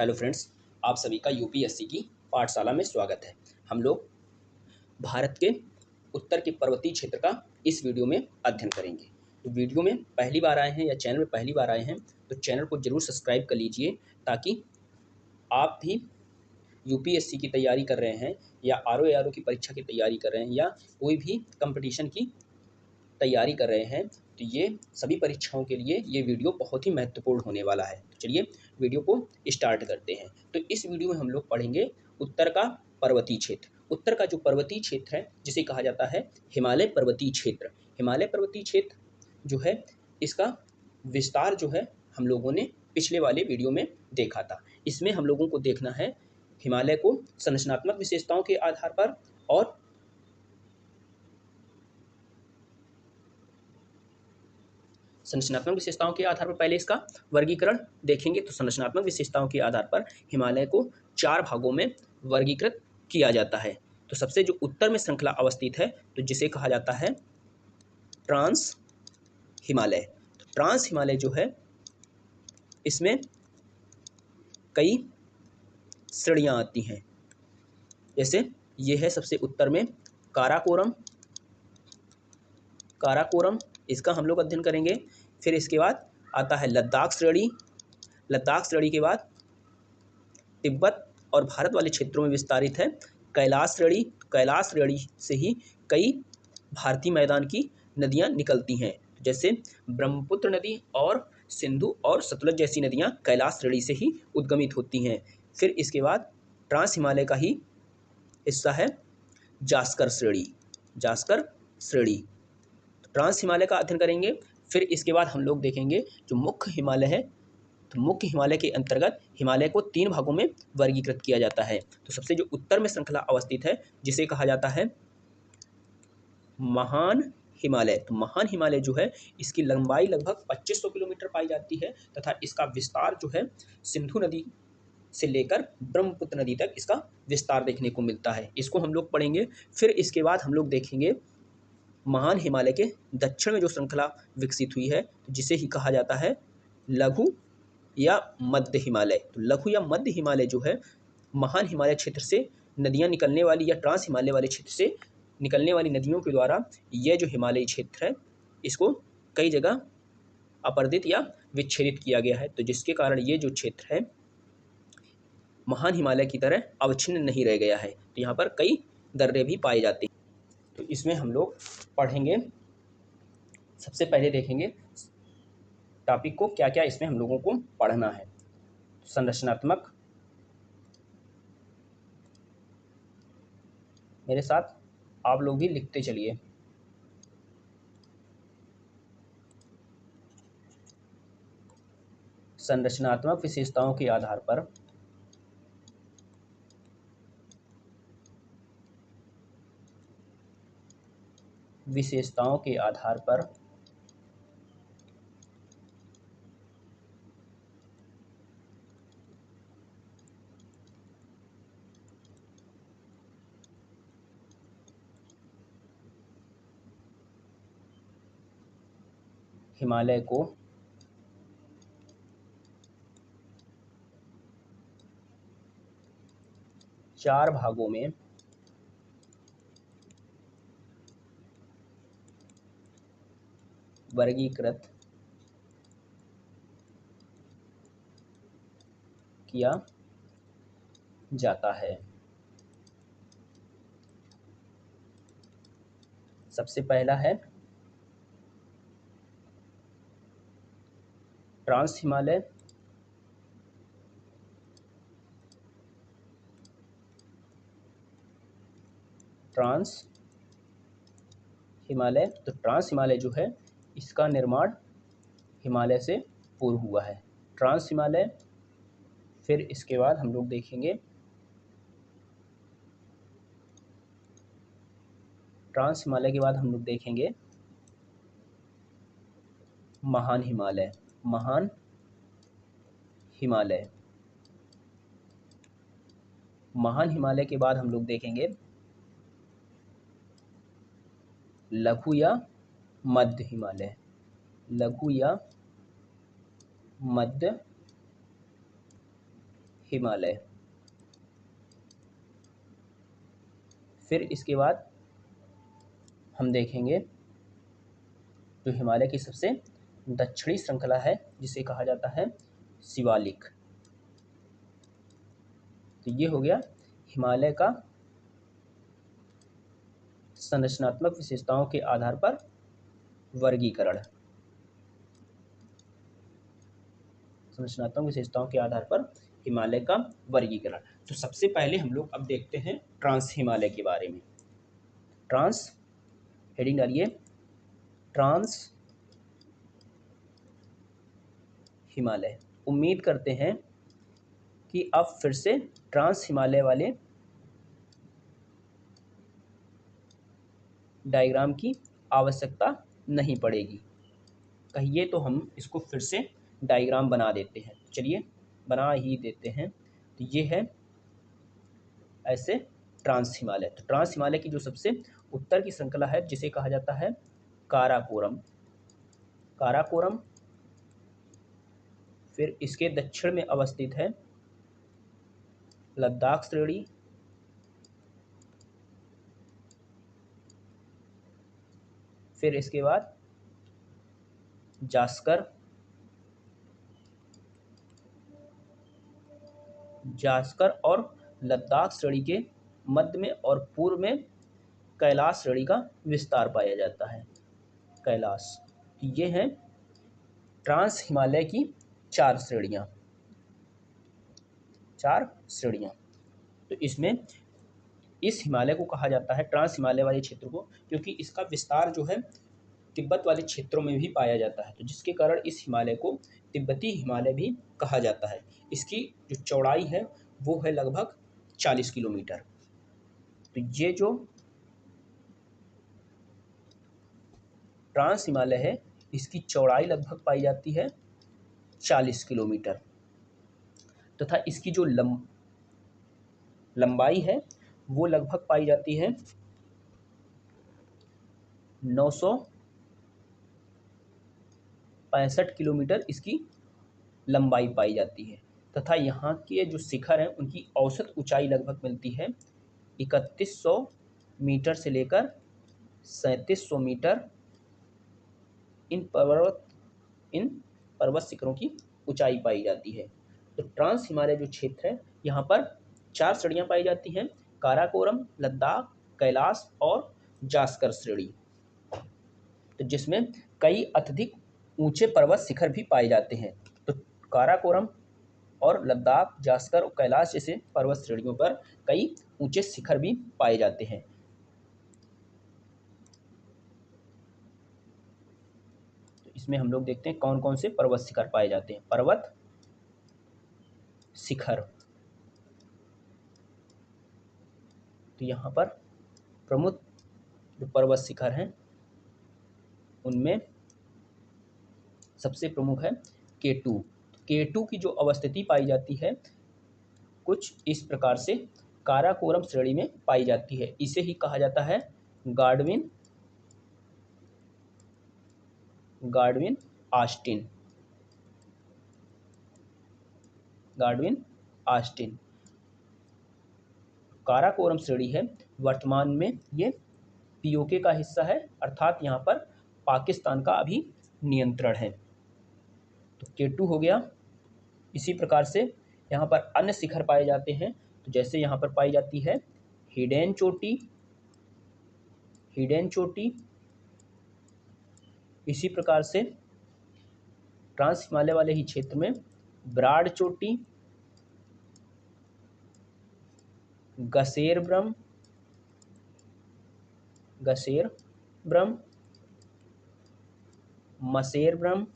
Hello friends, आप सभी का यूपीएससी की पाठशाला में स्वागत है। हम लोग भारत के उत्तर के पर्वतीय क्षेत्र का इस वीडियो में अध्ययन करेंगे। तो वीडियो में पहली बार आए हैं या चैनल में पहली बार आए हैं तो चैनल को जरूर सब्सक्राइब कर लीजिए, ताकि आप भी यूपीएससी की तैयारी कर रहे हैं या आरओ एआरओ की परीक्षा की तैयारी कर रहे हैं या कोई भी कंपटीशन की तैयारी कर रहे हैं, तो ये सभी परीक्षाओं के लिए ये वीडियो बहुत ही महत्वपूर्ण होने वाला है। तो चलिए वीडियो को स्टार्ट करते हैं। तो इस वीडियो में हम लोग पढ़ेंगे उत्तर का पर्वतीय क्षेत्र। उत्तर का जो पर्वतीय क्षेत्र है जिसे कहा जाता है हिमालय पर्वतीय क्षेत्र। हिमालय पर्वतीय क्षेत्र जो है, इसका विस्तार जो है हम लोगों ने पिछले वाले वीडियो में देखा था। इसमें हम लोगों को देखना है हिमालय को संरचनात्मक विशेषताओं के आधार पर और संरचनात्मक विशेषताओं के आधार पर पहले इसका वर्गीकरण देखेंगे। तो संरचनात्मक विशेषताओं के आधार पर हिमालय को 4 भागों में वर्गीकृत किया जाता है। तो सबसे जो उत्तर में श्रृंखला अवस्थित है, तो जिसे कहा जाता है ट्रांस हिमालय। तो ट्रांस हिमालय जो है, इसमें कई श्रेणियां आती हैं। जैसे ये है सबसे उत्तर में काराकोरम। काराकोरम इसका हम लोग अध्ययन करेंगे। फिर इसके बाद आता है लद्दाख श्रेणी। लद्दाख श्रेणी के बाद तिब्बत और भारत वाले क्षेत्रों में विस्तारित है कैलाश श्रेणी। कैलाश श्रेणी से ही कई भारतीय मैदान की नदियां निकलती हैं, जैसे ब्रह्मपुत्र नदी और सिंधु और सतलज जैसी नदियां कैलाश श्रेणी से ही उद्गमित होती हैं। फिर इसके बाद ट्रांस हिमालय का ही हिस्सा है जास्कर श्रेणी। जास्कर श्रेणी ट्रांस हिमालय का अध्ययन करेंगे। फिर इसके बाद हम लोग देखेंगे जो मुख्य हिमालय है। तो मुख्य हिमालय के अंतर्गत हिमालय को 3 भागों में वर्गीकृत किया जाता है। तो सबसे जो उत्तर में श्रृंखला अवस्थित है, जिसे कहा जाता है महान हिमालय। तो महान हिमालय जो है, इसकी लंबाई लगभग 2500 किलोमीटर पाई जाती है तथा इसका विस्तार जो है सिंधु नदी से लेकर ब्रह्मपुत्र नदी तक इसका विस्तार देखने को मिलता है। इसको हम लोग पढ़ेंगे। फिर इसके बाद हम लोग देखेंगे महान हिमालय के दक्षिण में जो श्रृंखला विकसित हुई है, जिसे ही कहा जाता है लघु या मध्य हिमालय। तो लघु या मध्य हिमालय जो है, महान हिमालय क्षेत्र से नदियां निकलने वाली या ट्रांस हिमालय वाले क्षेत्र से निकलने वाली नदियों के द्वारा यह जो हिमालयी क्षेत्र है, इसको कई जगह अपरदित या विच्छेदित किया गया है। तो जिसके कारण ये जो क्षेत्र है महान हिमालय की तरह अवच्छिन्न नहीं रह गया है। तो यहाँ पर कई दर्रे भी पाए जाते हैं। तो इसमें हम लोग पढ़ेंगे। सबसे पहले देखेंगे टॉपिक को, क्या क्या इसमें हम लोगों को पढ़ना है। संरचनात्मक, मेरे साथ आप लोग भी लिखते चलिए। संरचनात्मक विशेषताओं के आधार पर विशेषताओं के आधार पर हिमालय को चार भागों में वर्गीकृत किया जाता है। सबसे पहला है ट्रांस हिमालय। ट्रांस हिमालय, तो ट्रांस हिमालय जो है, इसका निर्माण हिमालय से पूर्व हुआ है। ट्रांस हिमालय। फिर इसके बाद हम लोग देखेंगे ट्रांस हिमालय के बाद हम लोग देखेंगे महान हिमालय। महान हिमालय। महान हिमालय के बाद हम लोग देखेंगे लघु या मध्य हिमालय। लघु या मध्य हिमालय। फिर इसके बाद हम देखेंगे जो हिमालय की सबसे दक्षिणी श्रृंखला है जिसे कहा जाता है शिवालिक। तो ये हो गया हिमालय का संरचनात्मक विशेषताओं के आधार पर वर्गीकरण। संरचनात्मक विशेषताओं के आधार पर हिमालय का वर्गीकरण। तो सबसे पहले हम लोग अब देखते हैं ट्रांस हिमालय के बारे में। ट्रांस, हेडिंग डालिए ट्रांस हिमालय। उम्मीद करते हैं कि अब फिर से ट्रांस हिमालय वाले डायग्राम की आवश्यकता नहीं पड़ेगी। कहिए तो हम इसको फिर से डायग्राम बना देते हैं। चलिए बना ही देते हैं। तो ये है ऐसे ट्रांस हिमालय। तो ट्रांस हिमालय की जो सबसे उत्तर की श्रृंखला है जिसे कहा जाता है काराकोरम। काराकोरम। फिर इसके दक्षिण में अवस्थित है लद्दाख श्रेणी। फिर इसके बाद जास्कर। जास्कर और लद्दाख श्रेणी के मध्य में और पूर्व में कैलाश श्रेणी का विस्तार पाया जाता है। कैलाश। ये हैं ट्रांस हिमालय की 4 श्रेणियाँ। 4 श्रेणियाँ। तो इसमें इस हिमालय को कहा जाता है ट्रांस हिमालय वाले क्षेत्र को क्योंकि इसका विस्तार जो है तिब्बत वाले क्षेत्रों में भी पाया जाता है। तो जिसके कारण इस हिमालय को तिब्बती हिमालय भी कहा जाता है। इसकी जो चौड़ाई है वो है लगभग 40 किलोमीटर। तो ये जो ट्रांस हिमालय है इसकी चौड़ाई लगभग पाई जाती है 40 किलोमीटर तथा इसकी जो लंबाई है वो लगभग पाई जाती है 965 किलोमीटर इसकी लंबाई पाई जाती है तथा यहाँ के जो शिखर हैं उनकी औसत ऊंचाई लगभग मिलती है 3100 मीटर से लेकर 3700 मीटर। इन पर्वत शिखरों की ऊंचाई पाई जाती है। तो ट्रांस हिमालय जो क्षेत्र है यहाँ पर 4 श्रेणियाँ पाई जाती हैं काराकोरम, लद्दाख, कैलाश और जास्कर श्रेणी। तो जिसमें कई अत्यधिक ऊंचे पर्वत शिखर भी पाए जाते हैं। तो काराकोरम और लद्दाख, जास्कर और कैलाश जैसे पर्वत श्रेणियों पर कई ऊंचे शिखर भी पाए जाते हैं। तो इसमें हम लोग देखते हैं कौन कौन से पर्वत शिखर पाए जाते हैं। पर्वत शिखर। तो यहाँ पर प्रमुख जो पर्वत शिखर हैं उनमें सबसे प्रमुख है K2। K2 की जो अवस्थिति पाई जाती है कुछ इस प्रकार से काराकोरम श्रेणी में पाई जाती है। इसे ही कहा जाता है गाडविन ऑस्टिन। गाडविन ऑस्टिन काराकोरम श्रेणी है। वर्तमान में ये पीओके का हिस्सा है अर्थात यहाँ पर पाकिस्तान का अभी नियंत्रण है। तो K2 हो गया। इसी प्रकार से यहाँ पर अन्य शिखर पाए जाते हैं। तो जैसे यहाँ पर पाई जाती है हिडेन चोटी। हिडेन चोटी। इसी प्रकार से ट्रांस हिमालय वाले ही क्षेत्र में ब्राड चोटी, गसेर ब्रह्म, मसेर ब्रह्म,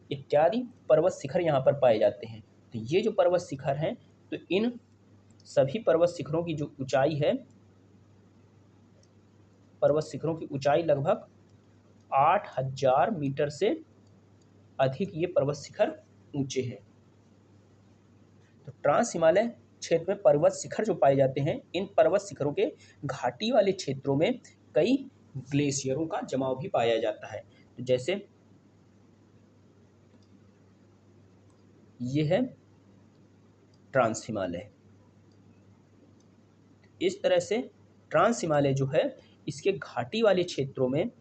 इत्यादि पर्वत शिखर यहाँ पर पाए जाते हैं। तो ये जो पर्वत शिखर हैं तो इन सभी पर्वत शिखरों की जो ऊंचाई है, पर्वत शिखरों की ऊंचाई लगभग 8000 मीटर से अधिक ये पर्वत शिखर ऊंचे हैं। तो ट्रांस हिमालय क्षेत्र में पर्वत शिखर जो पाए जाते हैं इन पर्वत शिखरों के घाटी वाले क्षेत्रों में कई ग्लेशियरों का जमाव भी पाया जाता है। तो जैसे ये है ट्रांस हिमालय। इस तरह से ट्रांस हिमालय जो है इसके घाटी वाले क्षेत्रों में,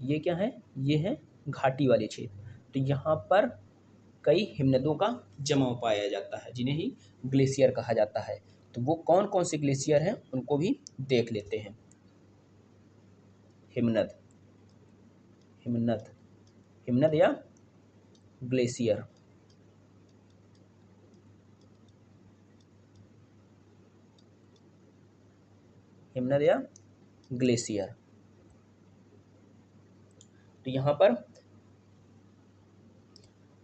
ये क्या है, ये है घाटी वाले क्षेत्र, तो यहाँ पर कई हिमनदों का जमाव पाया जाता है जिन्हें ही ग्लेशियर कहा जाता है। तो वो कौन कौन से ग्लेशियर हैं उनको भी देख लेते हैं। हिमनद, हिमनद, हिमनद या ग्लेशियर। हिमनद या ग्लेशियर। तो यहाँ पर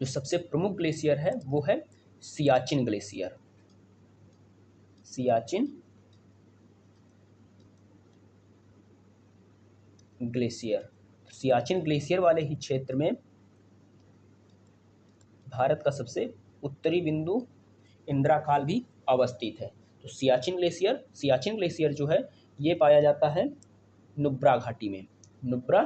जो सबसे प्रमुख ग्लेशियर है वो है Siachen glacier. Siachen glacier. Siachen glacier वाले ही क्षेत्र में भारत का सबसे उत्तरी बिंदु इंद्राकाल भी अवस्थित है। तो सियाचिन ग्लेशियर जो है ये पाया जाता है नुब्रा घाटी में। नुब्रा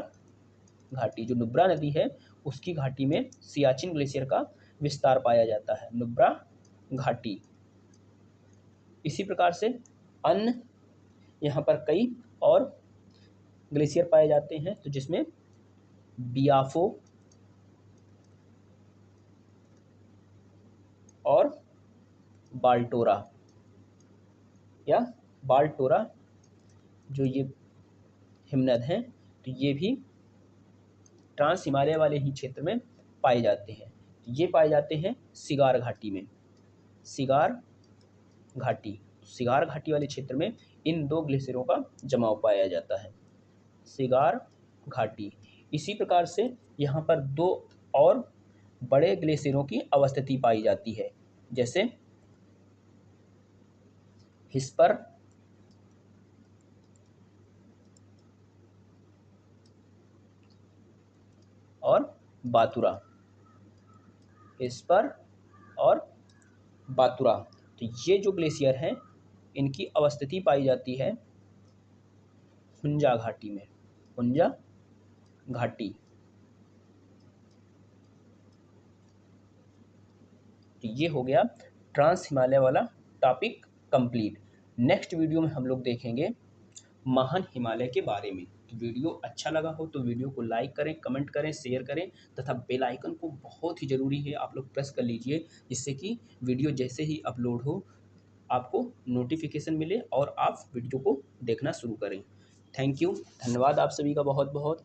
घाटी, जो नुब्रा नदी है उसकी घाटी में सियाचिन ग्लेशियर का विस्तार पाया जाता है, नुब्रा घाटी। इसी प्रकार से अन्य यहाँ पर कई और ग्लेशियर पाए जाते हैं, तो जिसमें बियाफो और बाल्टोरा या बाल्टोरा, जो ये हिमनद हैं, तो ये भी ट्रांस हिमालय वाले ही क्षेत्र में पाए जाते हैं। ये पाए जाते हैं सिगार घाटी में। सिगार घाटी, सिगार घाटी वाले क्षेत्र में इन दो ग्लेशियरों का जमाव पाया जाता है, सिगार घाटी। इसी प्रकार से यहाँ पर दो और बड़े ग्लेशियरों की अवस्थिति पाई जाती है, जैसे हिस्पर और बातुरा। हिस्पर और बातुरा, तो ये जो ग्लेशियर हैं इनकी अवस्थिति पाई जाती है हुंजा घाटी में। हुंजा घाटी। तो ये हो गया ट्रांस हिमालय वाला टॉपिक कंप्लीट। नेक्स्ट वीडियो में हम लोग देखेंगे महान हिमालय के बारे में। तो वीडियो अच्छा लगा हो तो वीडियो को लाइक करें, कमेंट करें, शेयर करें तथा बेल आइकन को बहुत ही ज़रूरी है आप लोग प्रेस कर लीजिए, जिससे कि वीडियो जैसे ही अपलोड हो आपको नोटिफिकेशन मिले और आप वीडियो को देखना शुरू करें। थैंक यू, धन्यवाद आप सभी का बहुत बहुत।